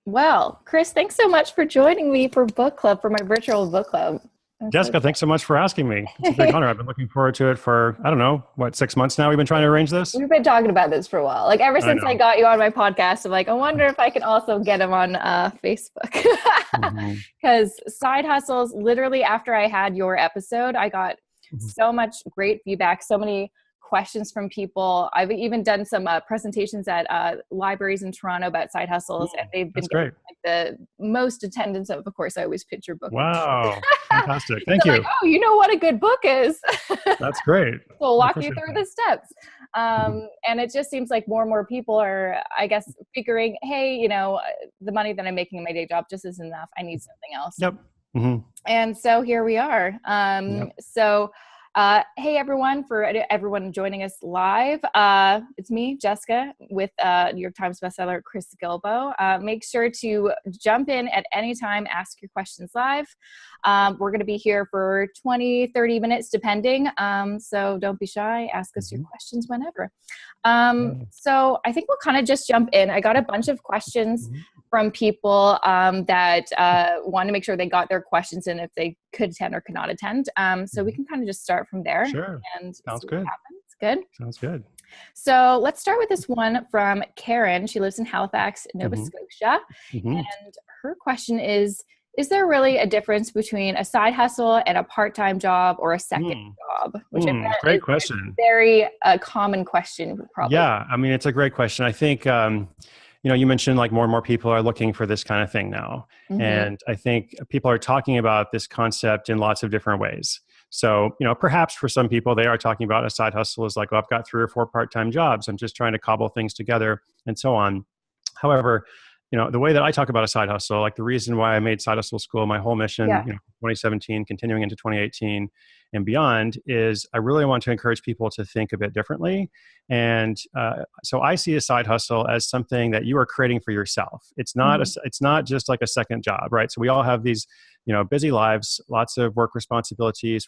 Well, Chris, thanks so much for joining me for book club, for my virtual book club. I'm so Jessica, thanks so much for asking me. It's a big excited. honor. I've been looking forward to it for, I don't know, what, 6 months now we've been trying to arrange this? We've been talking about this for a while. Like ever I since I know. got you on my podcast, I'm like, I wonder if I can also get him on Facebook. Hmm. Because side hustles, literally after I had your episode, I got so much great feedback, so many questions from people. I've even done some presentations at libraries in Toronto about side hustles, and they've been That's getting great. like the most attendance of course, I always pitch your book. Wow. They're Fantastic. Thank like, you. oh, you know what a good book is. That's great. So we'll I walk you appreciate through that. the steps. Mhm. And it just seems like more and more people are, I guess, figuring, hey, the money that I'm making in my day job just isn't enough. I need something else. Yep. Hmm. And so here we are. Yep. Hey everyone, for everyone joining us live. It's me, Jessica, with New York Times bestseller Chris Guillebeau. Make sure to jump in at any time, ask your questions live. We're going to be here for 20, 30 minutes, depending. So don't be shy. Ask us your Hmm. questions whenever. Yeah. So I think we'll kind of just jump in. I got a bunch of questions Mhm. from people that want to make sure they got their questions in if they could attend or could not attend. So we Mhm. can kind of just start from there Sure. and see Sounds what good. happens. Good. Sounds good. So let's start with this one from Karen. She lives in Halifax, Nova Hmm. Scotia. Hmm. And her question is there really a difference between a side hustle and a part-time job or a second Mm. job? Which I bet Great is a question. very common question, probably. Yeah, I mean, it's a great question. I think, you mentioned like more and more people are looking for this kind of thing now. Mm-hmm. And I think people are talking about this concept in lots of different ways. So, perhaps for some people, they are talking about a side hustle is like, oh, I've got 3 or 4 part-time jobs. I'm just trying to cobble things together and so on. However, the way that I talk about a side hustle, like the reason why I made Side Hustle School my whole mission, Yeah. 2017, continuing into 2018 and beyond, is I really want to encourage people to think a bit differently. And so I see a side hustle as something that you are creating for yourself. Mm-hmm. It's not just like a second job, right? So we all have these, busy lives, lots of work responsibilities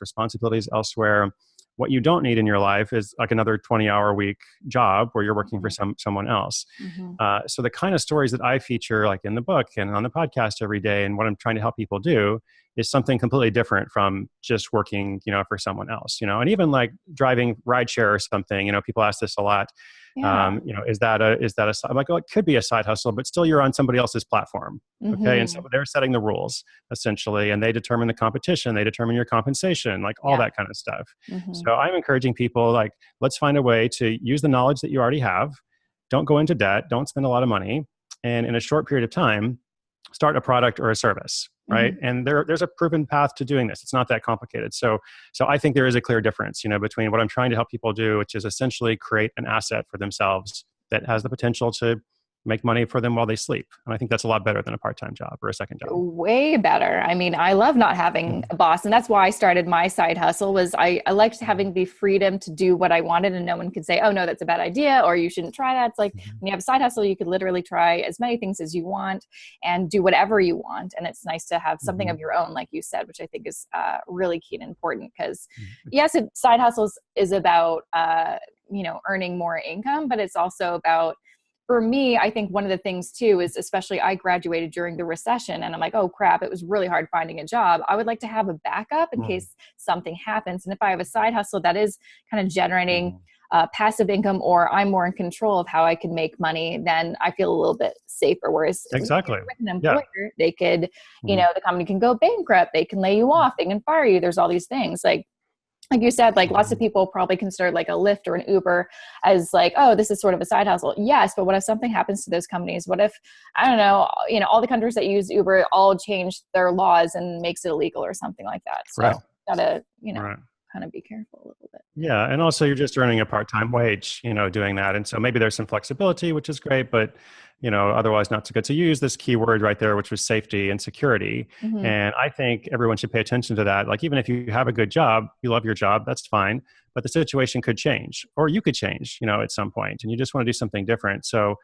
elsewhere. What you don't need in your life is like another 20-hour week job where you're working for someone else. Mm-hmm. So the kind of stories that I feature, like in the book and on the podcast every day, and what I'm trying to help people do, is something completely different from just working, for someone else. And even like driving rideshare or something. People ask this a lot. Yeah. I'm like, well, it could be a side hustle, but still you're on somebody else's platform. Okay, and so Mm-hmm. they're setting the rules essentially, and they determine the competition, they determine your compensation, like all Yeah. that kind of stuff. Mm-hmm. So I'm encouraging people, like, let's find a way to use the knowledge that you already have. Don't go into debt, don't spend a lot of money, and in a short period of time start a product or a service, right? Mm-hmm. And there's a proven path to doing this. It's not that complicated. So I think there is a clear difference, between what I'm trying to help people do, which is essentially create an asset for themselves that has the potential to make money for them while they sleep. And I think that's a lot better than a part-time job or a second job. Way better. I mean, I love not having Mhm. a boss, and that's why I started my side hustle. Was I liked having the freedom to do what I wanted, and no one could say, oh no, that's a bad idea, or you shouldn't try that. It's like Mhm. when you have a side hustle, you could literally try as many things as you want and do whatever you want. And it's nice to have something of Mhm. your own, like you said, which I think is really key and important. Because Mhm. yes, side hustles is about earning more income, but it's also about, for me, I think one of the things too is, especially I graduated during the recession and I'm like, oh crap, it was really hard finding a job. I would like to have a backup in Mhm. case something happens. And if I have a side hustle that is kind of generating Mhm. passive income, or I'm more in control of how I can make money, then I feel a little bit safer. Whereas Exactly. with an Yeah. employer, they could, Mhm. the company can go bankrupt, they can lay you off, they can fire you. There's all these things like you said, like lots of Mhm. people probably consider like a Lyft or an Uber as like, oh, this is sort of a side hustle. Yes, but what if something happens to those companies? What if, I don't know, all the countries that use Uber all change their laws and makes it illegal or something like that. Right. So gotta, Right. kind of be careful a little bit. Yeah, and also you're just earning a part-time wage, doing that. And so maybe there's some flexibility, which is great, but otherwise not so good. So you use this key word right there, which was safety and security. Mm-hmm. And I think everyone should pay attention to that. Like even if you have a good job, you love your job, that's fine, but the situation could change or you could change, at some point and you just want to do something different. So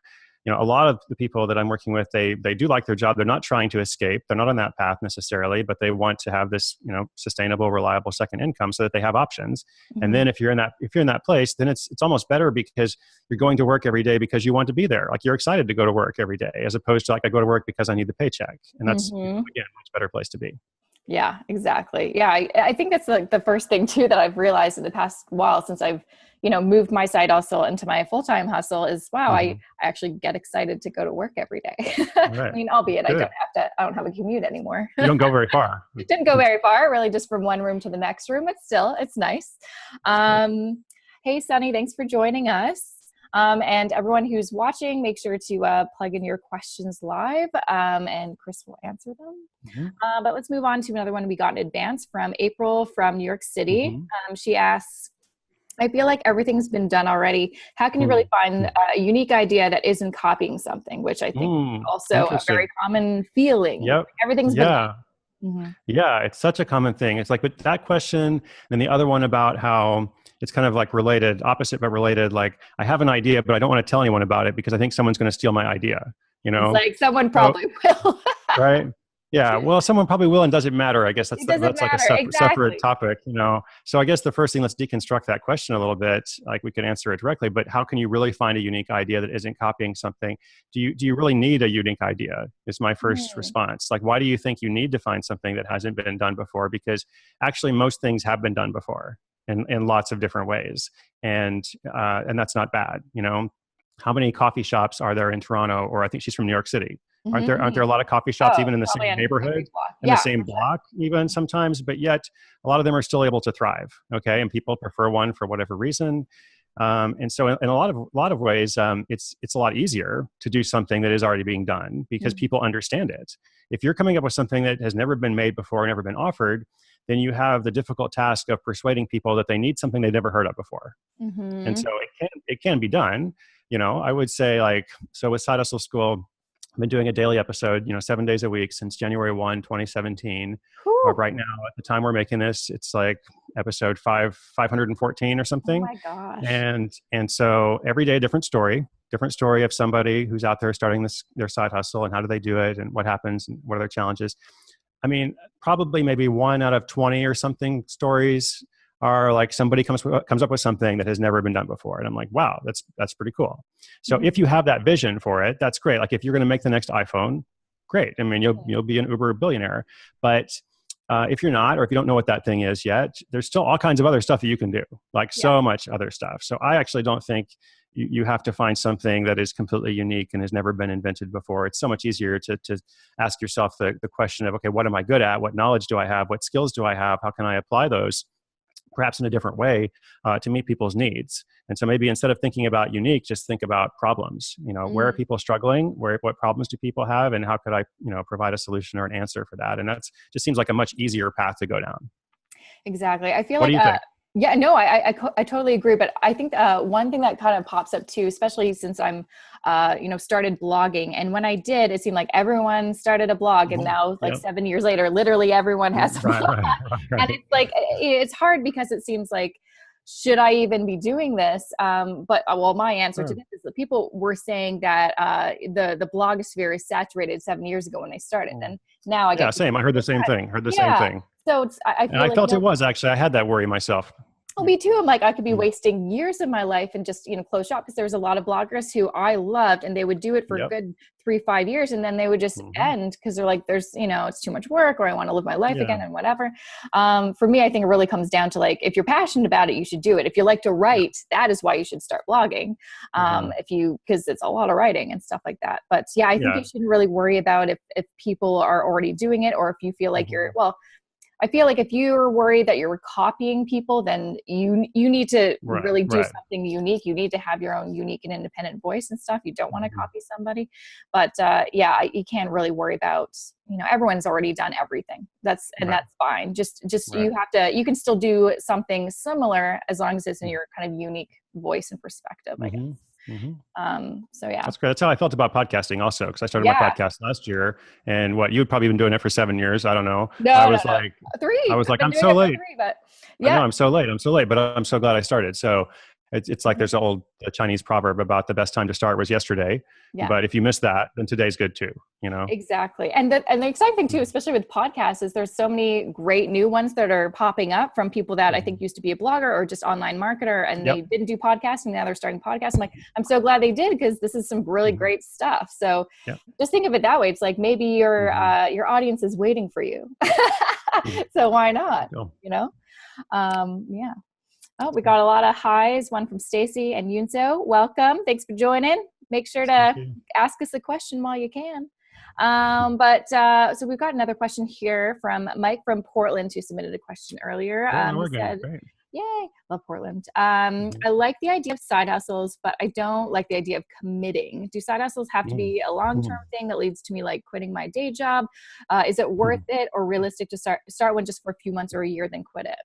a lot of the people that I'm working with, they do like their job. They're not trying to escape. They're not on that path necessarily, but they want to have this, sustainable, reliable second income so that they have options. Mm-hmm. And then if you're in that place, then it's almost better because you're going to work every day because you want to be there. Like you're excited to go to work every day, as opposed to like I go to work because I need the paycheck. And that's again, a much better place to be. Yeah, exactly. Yeah, I think that's like the first thing too that I've realized in the past while since I've, moved my side hustle into my full-time hustle is, wow, I actually get excited to go to work every day. Right. I mean, albeit I don't have a commute anymore. You don't go very far. Didn't go very far, really just from one room to the next room, but still, it's nice. Hey, Sunny, thanks for joining us. And everyone who's watching, make sure to plug in your questions live, and Chris will answer them. But let's move on to another one we got in advance from April from New York City. She asks, I feel like everything's been done already. How can you really find a unique idea that isn't copying something, which I think is also a very common feeling. Yep. Like everything's been done. Yeah, it's such a common thing. It's like with that question and the other one about how it's kind of like related, opposite but related. Like I have an idea, but I don't want to tell anyone about it because I think someone's going to steal my idea. It's like someone probably will. Right? Yeah. Well, someone probably will, and doesn't matter. I guess that's like a separate topic. So I guess the first thing, let's deconstruct that question a little bit. Like we could answer it directly, but how can you really find a unique idea that isn't copying something? Do you really need a unique idea? Is my first response. Like, why do you think you need to find something that hasn't been done before? Because actually, most things have been done before in lots of different ways, and that's not bad. How many coffee shops are there in Toronto? Or I think she's from New York City. Aren't there a lot of coffee shops even in the same neighborhood, the same block even sometimes, but yet a lot of them are still able to thrive. Okay. And people prefer one for whatever reason. And so in a lot of ways, it's a lot easier to do something that is already being done because people understand it. If you're coming up with something that has never been made before, never been offered, then you have the difficult task of persuading people that they need something they've never heard of before. And so it can be done. I would say so with Side Hustle School, I've been doing a daily episode, 7 days a week since January 1, 2017. Right now, at the time we're making this, it's like episode 514 or something. Oh my gosh. And so every day, different story of somebody who's out there starting their side hustle and how do they do it and what happens and what are their challenges. I mean, probably maybe 1 out of 20 or something stories are like somebody comes up with something that has never been done before. And I'm like, wow, that's pretty cool. So if you have that vision for it, that's great. Like if you're going to make the next iPhone, great. I mean, you'll be an Uber billionaire. But if you're not, or if you don't know what that thing is yet, there's still all kinds of other stuff that you can do, so much other stuff. So I actually don't think you have to find something that is completely unique and has never been invented before. It's so much easier to ask yourself the question of, okay, what am I good at? What knowledge do I have? What skills do I have? How can I apply those? Perhaps in a different way to meet people's needs. And so maybe instead of thinking about unique, just think about problems. Where are people struggling? What problems do people have? And how could I, provide a solution or an answer for that? And that's just seems like a much easier path to go down. Exactly. I feel what like, do you think? Yeah, no, I totally agree. But I think one thing that kind of pops up too, especially since I'm, started blogging. And when I did, it seemed like everyone started a blog. And now 7 years later, literally everyone has a blog. Right. And it's like, it's hard because it seems like, should I even be doing this? But my answer to this is that people were saying that the blogosphere is saturated 7 years ago when they started. And now I get same. I heard the same thing. Same thing. So I felt it was actually, I had that worry myself. Well, me too. I'm like, I could be wasting years of my life and just, close shop, because there was a lot of bloggers who I loved and they would do it for a good 3-5 years. And then they would just end because they're like, there's, it's too much work, or I want to live my life again and whatever. For me, I think it really comes down to like, if you're passionate about it, you should do it. If you like to write, that is why you should start blogging. Because it's a lot of writing and stuff like that. But I think you shouldn't really worry about if people are already doing it, or if you feel like I feel like if you're worried that you're copying people, then you need to really do something unique. You need to have your own unique and independent voice and stuff. You don't want to copy somebody. But you can't really worry about, everyone's already done everything. That's fine. Just you can still do something similar as long as it's in your kind of unique voice and perspective, I guess. That's great. That's how I felt about podcasting also, because I started my podcast last year, and you'd probably been doing it for 7 years. I don't know. I was like 3. I was like, I'm so late. 3, but I know I'm so late, but I'm so glad I started. So It's like there's an old Chinese proverb about the best time to start was yesterday. Yeah. But if you miss that, then today's good too, Exactly. And the exciting thing too, especially with podcasts, is there's so many great new ones that are popping up from people that I think used to be a blogger or just online marketer, and they didn't do podcasting. Now they're starting podcasts. I'm like, I'm so glad they did, because this is some really great stuff. So just think of it that way. It's like maybe your audience is waiting for you. So why not? Yeah. Oh, we got a lot of highs. One from Stacy and Yunso. Welcome. Thanks for joining. Make sure to ask us a question while you can. So we've got another question here from Mike from Portland, who submitted a question earlier. He said, yay, love Portland. I like the idea of side hustles, but I don't like the idea of committing. Do side hustles have to be a long-term thing that leads to me like quitting my day job? Is it worth it, or realistic to start one just for a few months or a year, then quit it?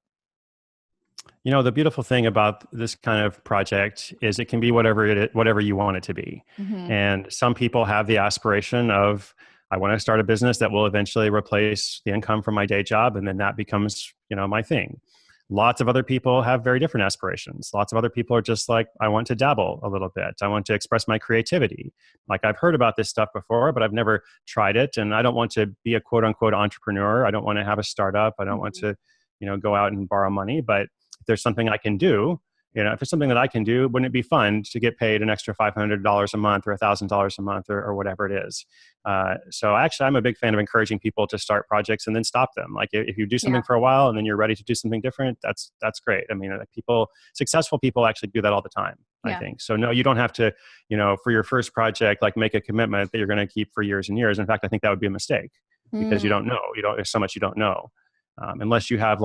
The beautiful thing about this kind of project is it can be whatever you want it to be. And some people have the aspiration of, I want to start a business that will eventually replace the income from my day job, and then that becomes, my thing. Lots of other people have very different aspirations. Lots of other people are just like, I want to dabble a little bit. I want to express my creativity. Like, I've heard about this stuff before, but I've never tried it. And I don't want to be a quote unquote entrepreneur. I don't want to have a startup. I don't want to, go out and borrow money. But if there's something I can do, if there's something that I can do, wouldn't it be fun to get paid an extra $500 a month or $1,000 a month or whatever it is? So actually, I'm a big fan of encouraging people to start projects and then stop them. Like, if you do something for a while and then you're ready to do something different, that's great. I mean, successful people actually do that all the time, I think. So no, you don't have to, for your first project, like make a commitment that you're going to keep for years and years. In fact, I think that would be a mistake because you don't know. There's so much you don't know. Unless you have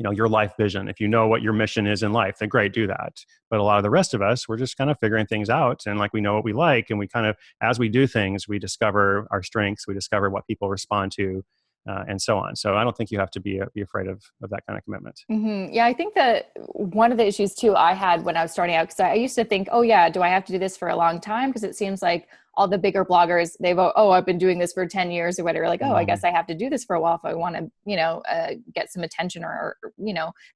your life vision. If you know what your mission is in life, then great, do that. But a lot of the rest of us, we're just kind of figuring things out, and we know what we like, and we kind of, as we do things, we discover our strengths, we discover what people respond to, and so on. So I don't think you have to be afraid of that kind of commitment. Yeah, I think that one of the issues too I had when I was starting out, because I used to think, oh yeah, do I have to do this for a long time? Because it seems like all the bigger bloggers, I've been doing this for 10 years or whatever. Like, I guess I have to do this for a while if I want to, get some attention or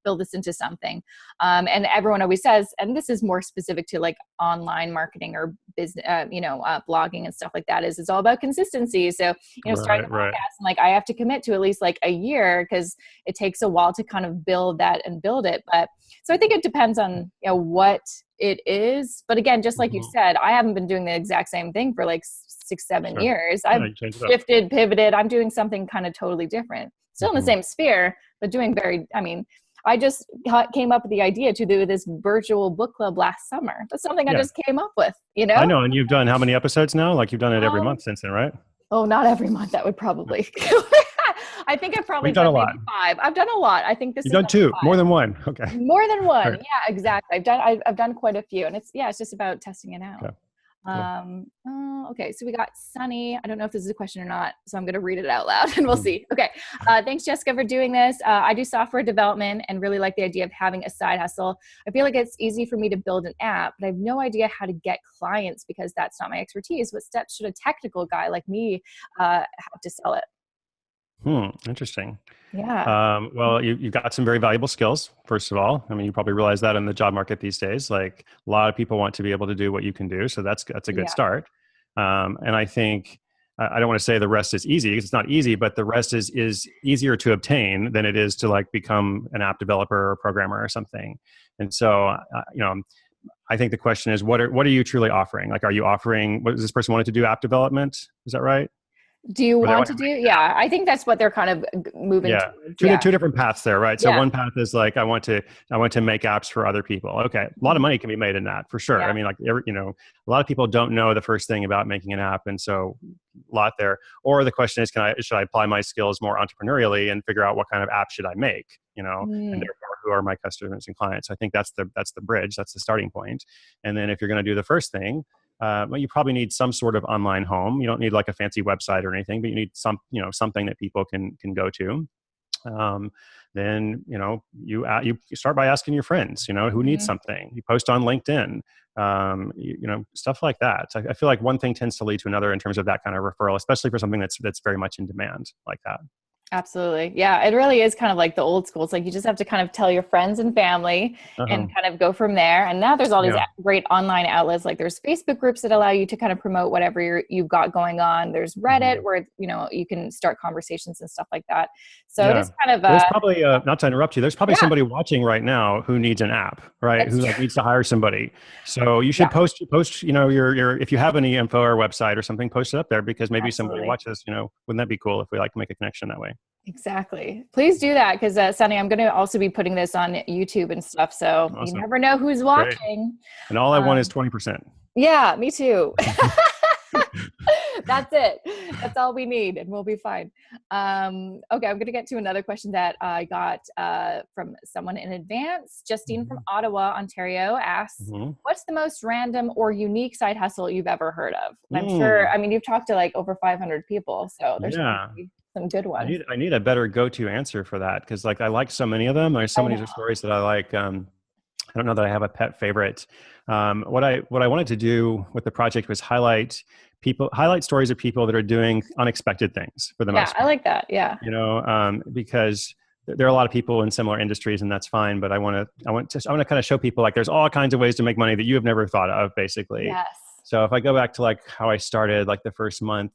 build this into something. And everyone always says, and this is more specific to like online marketing or business, blogging and stuff like that, is it's all about consistency. So, starting a podcast, and I have to commit to at least like a year, because it takes a while to kind of build that and build it. But so I think it depends on, what it is. But again, just like you said, I haven't been doing the exact same thing for like 6-7 years. I've shifted, pivoted. I'm doing something kind of totally different, still in the same sphere, but doing I just came up with the idea to do this virtual book club last summer. That's something I just came up with, I know. And you've done how many episodes now? Like, you've done it every month since then, right? Oh, not every month. That would probably I think I've probably done maybe 5. I've done a lot. I think You've done 2, 5. more than 1. Okay. More than 1. Right. Yeah, exactly. I've done quite a few, and it's just about testing it out. Okay. Okay. So we got Sunny. I don't know if this is a question or not, so I'm going to read it out loud and we'll see. Okay. Thanks, Jessica, for doing this. I do software development and really like the idea of having a side hustle. I feel like it's easy for me to build an app, but I have no idea how to get clients because that's not my expertise. What steps should a technical guy like me have to sell it? Interesting. Yeah. Well, you've got some very valuable skills, first of all. I mean, you probably realize that in the job market these days, like a lot of people want to be able to do what you can do. So that's a good start. And I think, I don't want to say the rest is easy, because it's not easy, but the rest is easier to obtain than it is to like become an app developer or programmer or something. And so, I think the question is, what are you truly offering? Like, are you offering, what does this person wanted to do, app development? Is that right? Do you want to do? Yeah, I think that's what they're kind of moving towards. Two different paths there, right? So one path is like, I want to make apps for other people. Okay, a lot of money can be made in that for sure. I mean, like a lot of people don't know the first thing about making an app, and so a lot there. Or the question is, should I apply my skills more entrepreneurially and figure out what kind of app should I make? And therefore, who are my customers and clients? I think that's the bridge. That's the starting point. And then if you're going to do the first thing, well, you probably need some sort of online home. You don't need like a fancy website or anything, but you need something that people can go to. Then you start by asking your friends, who needs something. You post on LinkedIn, stuff like that. I feel like one thing tends to lead to another in terms of that kind of referral, especially for something that's very much in demand like that. Absolutely. Yeah, it really is kind of like the old school. It's like you just have to kind of tell your friends and family and Uh-huh. kind of go from there. And now there's all these Yeah. great online outlets. Like there's Facebook groups that allow you to kind of promote whatever you've got going on. There's Mhm. Reddit where, you can start conversations and stuff like that. So it Yeah. is kind of There's probably, not to interrupt you, there's probably yeah, somebody watching right now who needs an app, right? it's Who like true. needs to hire somebody. So you Yeah, should post, your, if you have any info or website or something, post it up there because maybe somebody absolutely. watches, wouldn't that be cool if we like make a connection that way? Exactly. Please do that because, Sunny, I'm going to also be putting this on YouTube and stuff. So you Awesome. never know who's Great. watching. And all I want is Um, 20%. yeah, me too. That's it. That's all we need, and we'll be fine. Okay, I'm going to get to another question that I got from someone in advance. Justine from Mhm. Ottawa, Ontario asks, Mhm. what's the most random or unique side hustle you've ever heard of? And I'm sure, Mm. I mean, you've talked to like over 500 people, so there's Yeah. probably some good I ones. need I need a better go-to answer for that because like I like so many of them. There's so I many know. stories that I like. I don't know that I have a pet favorite. What I wanted to do with the project was highlight stories of people that are doing unexpected things for the Yeah, most I part. like that. Yeah. Because there are a lot of people in similar industries, and that's fine. But I want to kind of show people like there's all kinds of ways to make money that you have never thought of, basically. Yes. So if I go back to like how I started, like the first month,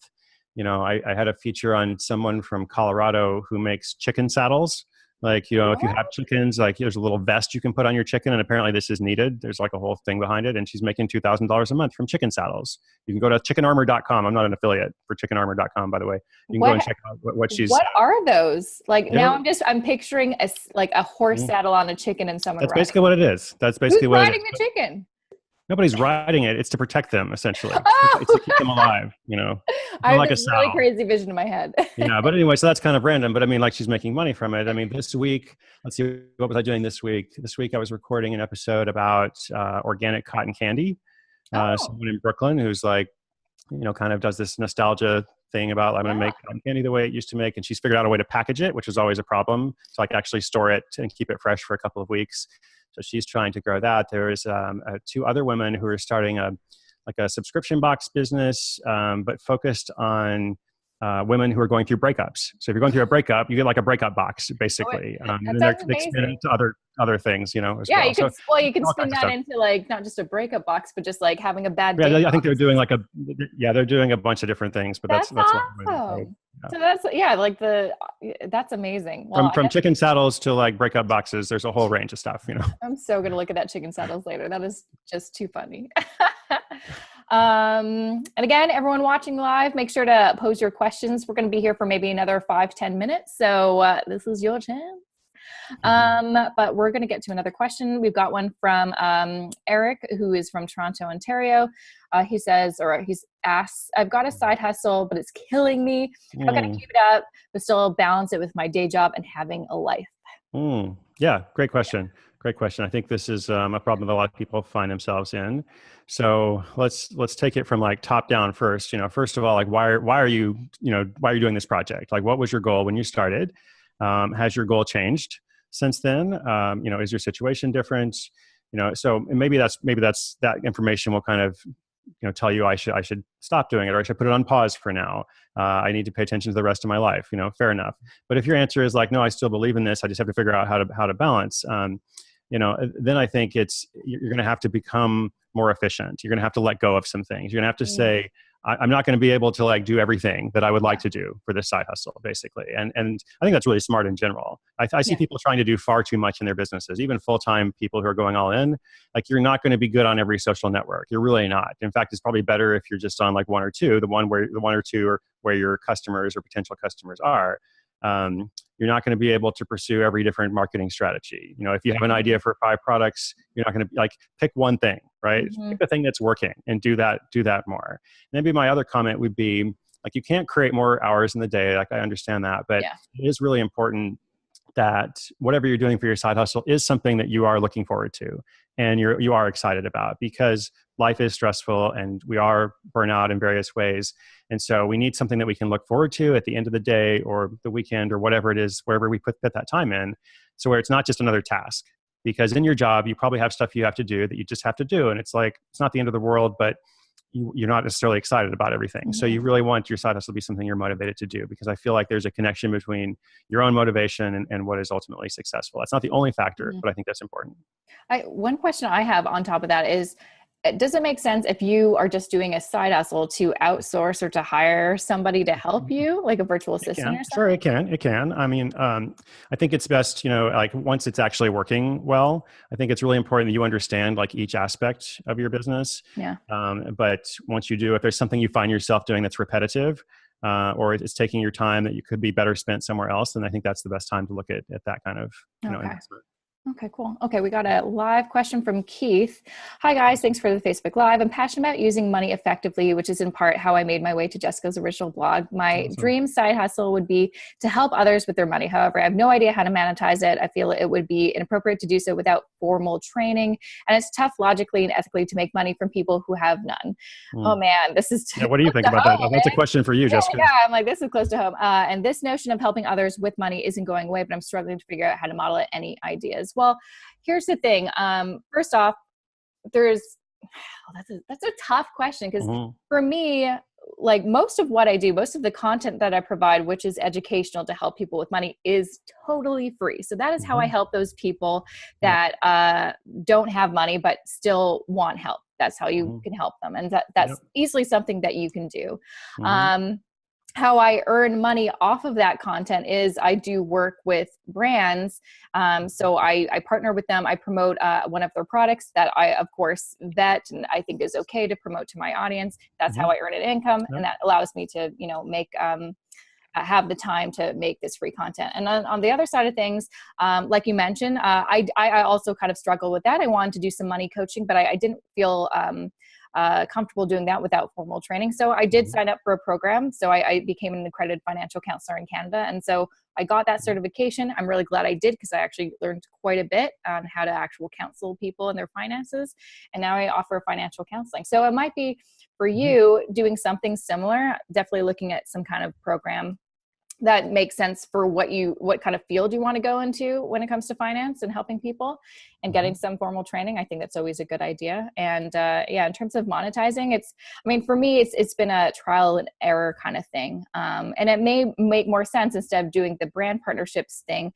I had a feature on someone from Colorado who makes chicken saddles. Like, if you What? have chickens, like there's a little vest you can put on your chicken, and apparently this is needed. There's like a whole thing behind it, and she's making $2,000 a month from chicken saddles. You can go to chickenarmor.com. I'm not an affiliate for chickenarmor.com, by the way. You can go What? and check out what she's. What are those? Like You now ever, I'm picturing like a horse mm, saddle on a chicken and someone that's riding. basically what it is. That's Who's basically what it riding is. the But chicken? nobody's riding it. It's to protect them, essentially. It's to Oh, keep them alive. I Kind of have like a this really sow. crazy vision in my head. Yeah, but anyway, so that's kind of random. But I mean, like she's making money from it. I mean, this week, let's see, what was I doing this week? This week, I was recording an episode about organic cotton candy. Oh, Someone in Brooklyn who's like, kind of does this nostalgia thing about I'm going to yeah. make cotton candy the way it used to make, and she's figured out a way to package it, which is always a problem. To like actually store it and keep it fresh for a couple of weeks. So she's trying to grow that. There's two other women who are starting a subscription box business, but focused on women who are going through breakups. So if you're going through a breakup, you get like a breakup box, Oh, wait. basically, and That then sounds they spin it amazing. into other things, as Yeah, well. So you can all spin kinds of that stuff. into like not just a breakup box, but just like having a bad Yeah, day I think they're box. doing they're doing a bunch of different things, but that's That's one way that they. awesome. Yeah. So that's yeah, like that's amazing. Well, From chicken saddles to like breakup boxes, there's a whole range of stuff. I'm so gonna look at that chicken saddles later. That is just too funny. And again, everyone watching live, make sure to pose your questions. We're going to be here for maybe another 5-10 minutes. So this is your chance. But we're going to get to another question. We've got one from Eric, who is from Toronto, Ontario. He says, or he's asked, I've got a side hustle, but it's killing me. How can I Mm, keep it up, but still balance it with my day job and having a life? yeah, great question. Great question. I think this is a problem that a lot of people find themselves in. So let's take it from like top down first. First of all, like why are you doing this project? Like, what was your goal when you started? Has your goal changed since then? Is your situation different? So maybe that's that information will kind of tell you I should stop doing it, or I should put it on pause for now. I need to pay attention to the rest of my life. Fair enough. But if your answer is like, no, I still believe in this, I just have to figure out how to balance. Then I think you're going to have to become more efficient. You're going to have to let go of some things. You're going to have to Mm, say, I'm not going to be able to like do everything that I would yeah. like to do for this side hustle, basically. And I think that's really smart in general. I see Yeah. people trying to do far too much in their businesses, even full-time people who are going all in. Like, you're not going to be good on every social network. You're really not. In fact, it's probably better if you're just on like one or two, the one or two are where your customers or potential customers are. You're not going to be able to pursue every different marketing strategy. If you have an idea for 5 products, you're not going to like pick one thing, right? Mm-hmm. Pick the thing that's working and do that more. Maybe my other comment would be like, you can't create more hours in the day. Like, I understand that, but Yeah. it is really important that whatever you're doing for your side hustle is something that you are looking forward to and you are excited about, because life is stressful and we are burnout in various ways. And so we need something that we can look forward to at the end of the day or the weekend or whatever it is, wherever we put that time in. So where it's not just another task, because in your job, you probably have stuff you have to do that you just have to do. And it's like, it's not the end of the world, but you're not necessarily excited about everything. So you really want your side hustle to be something you're motivated to do, because I feel like there's a connection between your own motivation and what is ultimately successful. That's not the only factor, but I think that's important. One question I have on top of that is, does it make sense if you are just doing a side hustle to outsource or to hire somebody to help you, like a virtual assistant or something? Sure, it can. It can. I mean, I think it's best, like once it's actually working well, I think it's really important that you understand like each aspect of your business. Yeah. But once you do, if there's something you find yourself doing that's repetitive, or it's taking your time that you could be better spent somewhere else, then I think that's the best time to look at that kind of investment. Okay, cool. Okay, we got a live question from Keith. Hi guys, thanks for the Facebook Live. I'm passionate about using money effectively, which is in part how I made my way to Jessica's original blog. My dream side hustle would be to help others with their money. However, I have no idea how to monetize it. I feel it would be inappropriate to do so without formal training, and it's tough logically and ethically to make money from people who have none. Oh man, this is what do you think about that? That's a question for you, Jessica. Yeah, I'm like, this is close to home. And this notion of helping others with money isn't going away, but I'm struggling to figure out how to model it. Any ideas? Well, here's the thing. First off, that's a tough question, because for me, like most of what I do, most of the content that I provide, which is educational to help people with money, is totally free. So that is how I help those people that don't have money but still want help. That's how you can help them. And that's easily something that you can do. How I earn money off of that content is I do work with brands. So I partner with them. I promote one of their products that I, of course, vet and I think is okay to promote to my audience. That's how I earn an income. And that allows me to, make, have the time to make this free content. And then on the other side of things, like you mentioned, I also kind of struggle with that. I wanted to do some money coaching, but I didn't feel comfortable doing that without formal training. So I did sign up for a program. So I became an accredited financial counselor in Canada. And so I got that certification. I'm really glad I did, because I actually learned quite a bit on how to actually counsel people and their finances. And now I offer financial counseling. So it might be for you doing something similar, definitely looking at some kind of program that makes sense for what kind of field you want to go into when it comes to finance and helping people, and getting some formal training. I think that's always a good idea. And in terms of monetizing, for me, it's been a trial and error kind of thing. And it may make more sense, instead of doing the brand partnerships thing,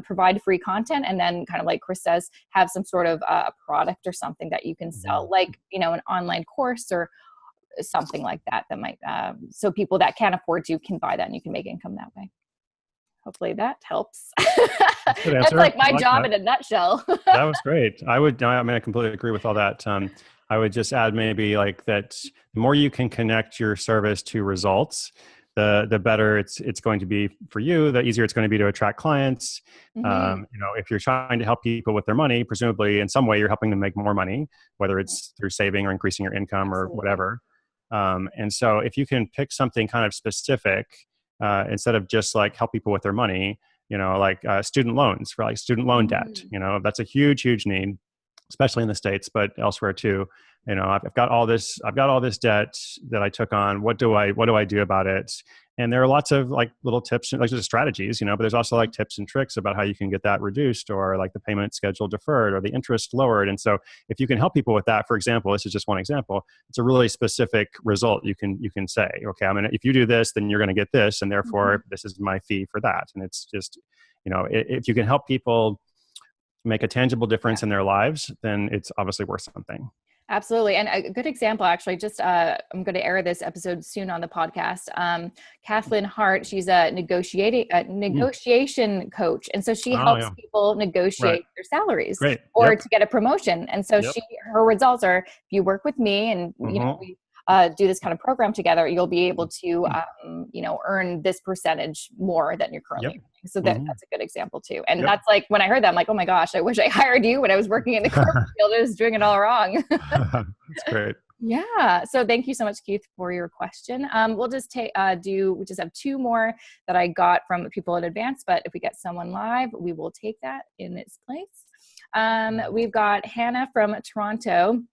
provide free content, and then kind of like Chris says, have some sort of a product or something that you can sell, like, an online course or something like that might, so people that can't afford to can buy that, and you can make income that way. Hopefully that helps. That's like my job in a nutshell. That was great. I completely agree with all that. I would just add maybe like that the more you can connect your service to results, the better it's going to be for you, the easier it's going to be to attract clients. If you're trying to help people with their money, presumably in some way you're helping them make more money, whether it's through saving or increasing your income or whatever. And so if you can pick something kind of specific, instead of just like help people with their money, like student loans, for like student loan debt, that's a huge, huge need, especially in the States, but elsewhere too. I've got all this debt that I took on. What do I do about it? And there are lots of like little tips, like just strategies, but there's also like tips and tricks about how you can get that reduced, or like the payment schedule deferred, or the interest lowered. And so if you can help people with that, for example, this is just one example, it's a really specific result. You can say, okay, if you do this, then you're going to get this, and therefore this is my fee for that. And it's just, if you can help people make a tangible difference in their lives, then it's obviously worth something. Absolutely. And a good example, actually, I'm going to air this episode soon on the podcast. Kathleen Hart, she's a negotiation coach. And so she helps people negotiate their salaries or to get a promotion. And so her results are, if you work with me and, we do this kind of program together, you'll be able to, earn this percentage more than you're currently earning. So that's a good example too. And that's like, when I heard that, I'm like, oh my gosh, I wish I hired you when I was working in the corporate field. I was doing it all wrong. That's great. Yeah. So thank you so much, Keith, for your question. We'll just we just have two more that I got from people in advance, but if we get someone live, we will take that in its place. We've got Hannah from Toronto.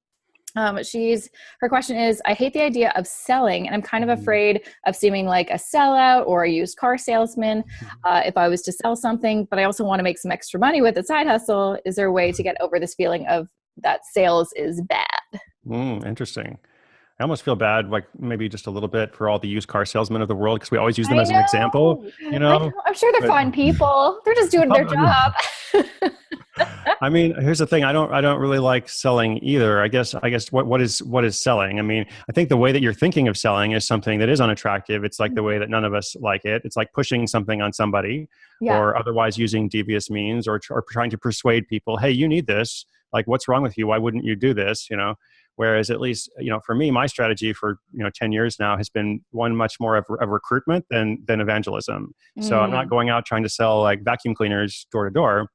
Her question is, I hate the idea of selling, and I'm kind of afraid of seeming like a sellout or a used car salesman if I was to sell something, but I also want to make some extra money with a side hustle. Is there a way to get over this feeling of that sales is bad? Interesting. I almost feel bad, like maybe just a little bit for all the used car salesmen of the world, because we always use them I as an example, know. you I know. know. I'm sure they're But fine people. They're just doing their job. I mean, here's the thing. I don't really like selling either. I guess what is selling? I mean, I think the way that you're thinking of selling is something that is unattractive. It's like the way that none of us like it. It's like pushing something on somebody, Yeah. or otherwise using devious means, or trying to persuade people, hey, you need this. Like, what's wrong with you? Why wouldn't you do this? You know. Whereas at least, for me, my strategy for 10 years now has been one much more of recruitment than evangelism. So I'm not Mm. going out trying to sell like vacuum cleaners door to door.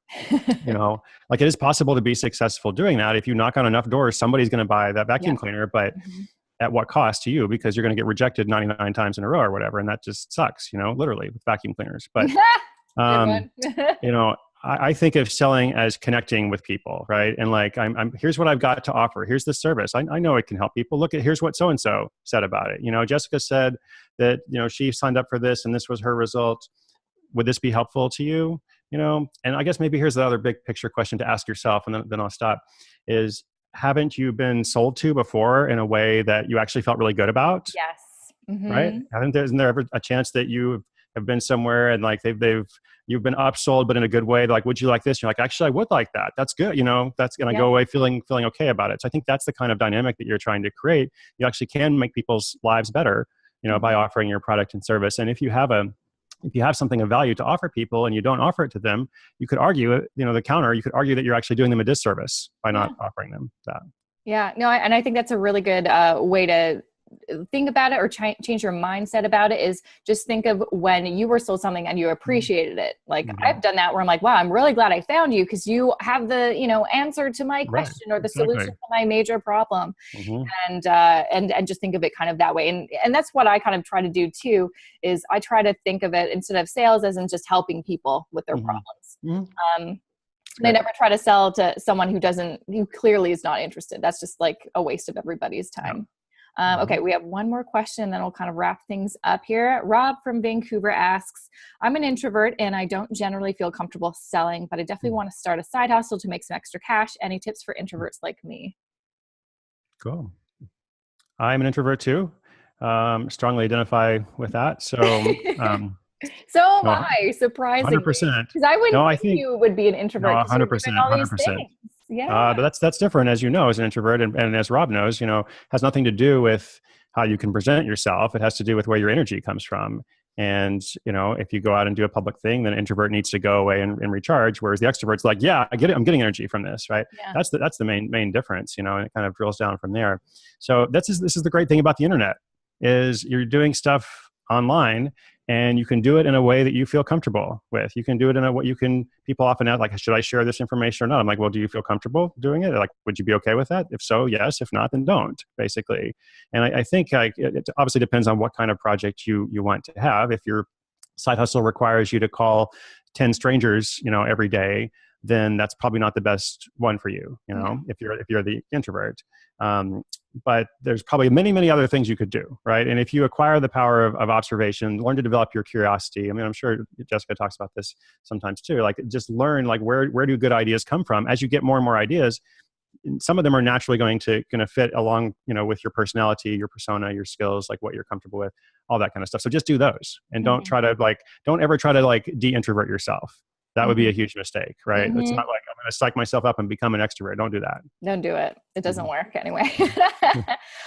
Like it is possible to be successful doing that. If you knock on enough doors, somebody's going to buy that vacuum Yep. cleaner, but Mhm. at what cost to you? Because you're going to get rejected 99 times in a row or whatever. And that just sucks, literally with vacuum cleaners. But, Good um, one. you know, I think of selling as connecting with people, right? And like, here's what I've got to offer. Here's the service. I know it can help people. Here's what so-and-so said about it. Jessica said that, she signed up for this and this was her result. Would this be helpful to you? And I guess maybe here's the other big picture question to ask yourself, and then I'll stop, is haven't you been sold to before in a way that you actually felt really good about? Yes. Right? Hmm. Isn't there ever a chance that you have been somewhere and like you've been upsold, but in a good way? Like, would you like this? You're like, actually, I would like that. That's good. That's going to Yeah. go away feeling okay about it. So I think that's the kind of dynamic that you're trying to create. You actually can make people's lives better, by offering your product and service. And if you have something of value to offer people and you don't offer it to them, you could argue, the counter, you could argue that you're actually doing them a disservice by Yeah. not offering them that. Yeah. No, and I think that's a really good way to think about it, or change your mindset about it, is just think of when you were sold something and you appreciated it. Like I've done that where I'm like, wow, I'm really glad I found you because you have the, answer to my Right. question or the Exactly. solution to my major problem. Mm-hmm. And just think of it kind of that way. And that's what I kind of try to do too, is I try to think of it instead of sales as in just helping people with their problems. Mm-hmm. And I never try to sell to someone who clearly is not interested. That's just like a waste of everybody's time. Okay, we have one more question, then we'll kind of wrap things up here. Rob from Vancouver asks, I'm an introvert and I don't generally feel comfortable selling, but I definitely want to start a side hustle to make some extra cash. Any tips for introverts like me? Cool. I'm an introvert too. Strongly identify with that. So, So am no, I, surprisingly. 100%. Because I wouldn't No, I think think you would be an no, introvert because you're doing 100%, all these 100%. things. Yeah. But that's different, as as an introvert, and as Rob knows, has nothing to do with how you can present yourself. It has to do with where your energy comes from. And if you go out and do a public thing, then an introvert needs to go away and recharge, whereas the extrovert's like, yeah, I get it. I'm getting energy from this, right? Yeah. That's the main difference, and it kind of drills down from there. So this is the great thing about the internet, is you're doing stuff online and you can do it in a way that you feel comfortable with. You can do it in people often ask, like, should I share this information or not? I'm like, well, do you feel comfortable doing it? Like, would you be okay with that? If so, yes. If not, then don't, basically. And I think it obviously depends on what kind of project you want to have. If your side hustle requires you to call 10 strangers, every day, then that's probably not the best one for you, if you're the introvert. But there's probably many other things you could do, right? And if you acquire the power of observation, learn to develop your curiosity. I mean, I'm sure Jessica talks about this sometimes too. Like, just learn, like, where do good ideas come from? As you get more and more ideas, some of them are naturally going to fit along, with your personality, your persona, your skills, like what you're comfortable with, all that kind of stuff. So just do those, and don't ever try to de-introvert yourself. That would be a huge mistake, right? It's not like I'm going to psych myself up and become an extrovert. Don't do that. Don't do it. It doesn't work anyway.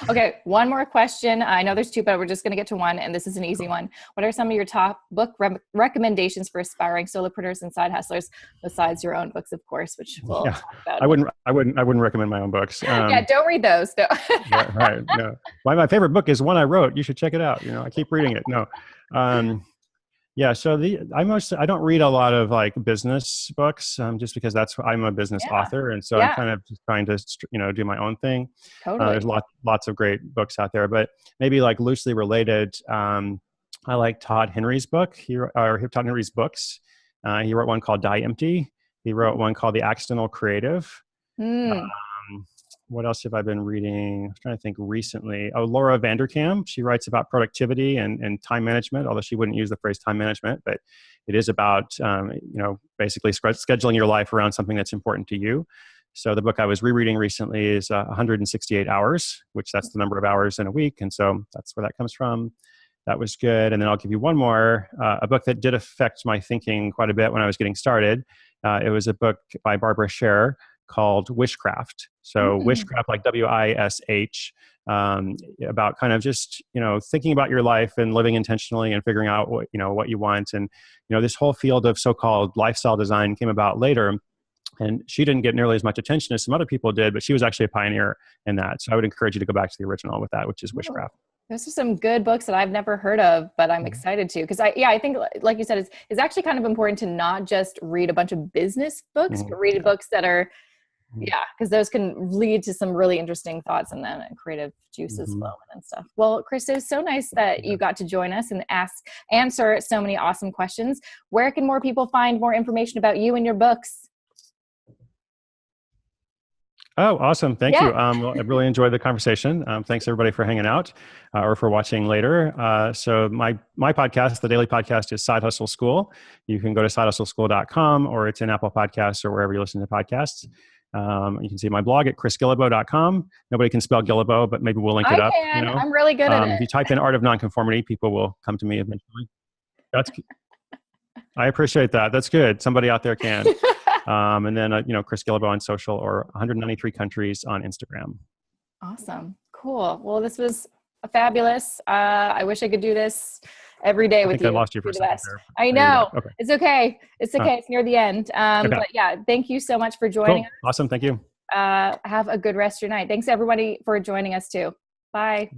Okay, one more question. I know there's two, but we're just going to get to one, and this is an easy one. What are some of your top book recommendations for aspiring solopreneurs and side hustlers, besides your own books, of course, which we'll talk about? I wouldn't recommend my own books. Yeah, don't read those. No. Right. No. My favorite book is one I wrote. You should check it out. I keep reading it. No. Yeah, so I don't read a lot of like business books, just because I'm a business author, and so I'm kind of just trying to do my own thing. Totally. There's lots of great books out there, but maybe like loosely related. I like Todd Henry's book. Todd Henry's books. He wrote one called Die Empty. He wrote one called The Accidental Creative. What else have I been reading? I'm trying to think recently. Oh, Laura Vanderkam. She writes about productivity and time management, although she wouldn't use the phrase time management, but it is about, basically scheduling your life around something that's important to you. So the book I was rereading recently is 168 Hours, which that's the number of hours in a week. And so that's where that comes from. That was good. And then I'll give you one more, a book that did affect my thinking quite a bit when I was getting started. It was a book by Barbara Scher called Wishcraft. So Wishcraft, like WISH, about kind of just, thinking about your life and living intentionally and figuring out what you want. And, this whole field of so-called lifestyle design came about later. And she didn't get nearly as much attention as some other people did, but she was actually a pioneer in that. So I would encourage you to go back to the original with that, which is Wishcraft. Those are some good books that I've never heard of, but I'm excited to, because I think, like you said, it's actually kind of important to not just read a bunch of business books, but read books that are, because those can lead to some really interesting thoughts and then creative juices flowing and stuff. Well, Chris, it was so nice that you got to join us and answer so many awesome questions. Where can more people find more information about you and your books? Oh, awesome. Thank you. Well, I really enjoyed the conversation. Thanks everybody for hanging out or for watching later. So my podcast, the daily podcast, is Side Hustle School. You can go to sidehustleschool.com, or it's in Apple Podcasts or wherever you listen to podcasts. You can see my blog at chrisguillebeau.com. Nobody can spell Guillebeau, but maybe we'll link it up. I'm really good at it. If you type in Art of Nonconformity, people will come to me eventually. I appreciate that. That's good. Somebody out there can. And then, Chris Guillebeau on social, or 193 countries on Instagram. Awesome. Cool. Well, this was fabulous. I wish I could do this every day with you. I lost you for a second there. I know. Okay. It's okay. It's okay. It's near the end. But yeah, thank you so much for joining us. Awesome. Thank you. Have a good rest of your night. Thanks everybody for joining us too. Bye.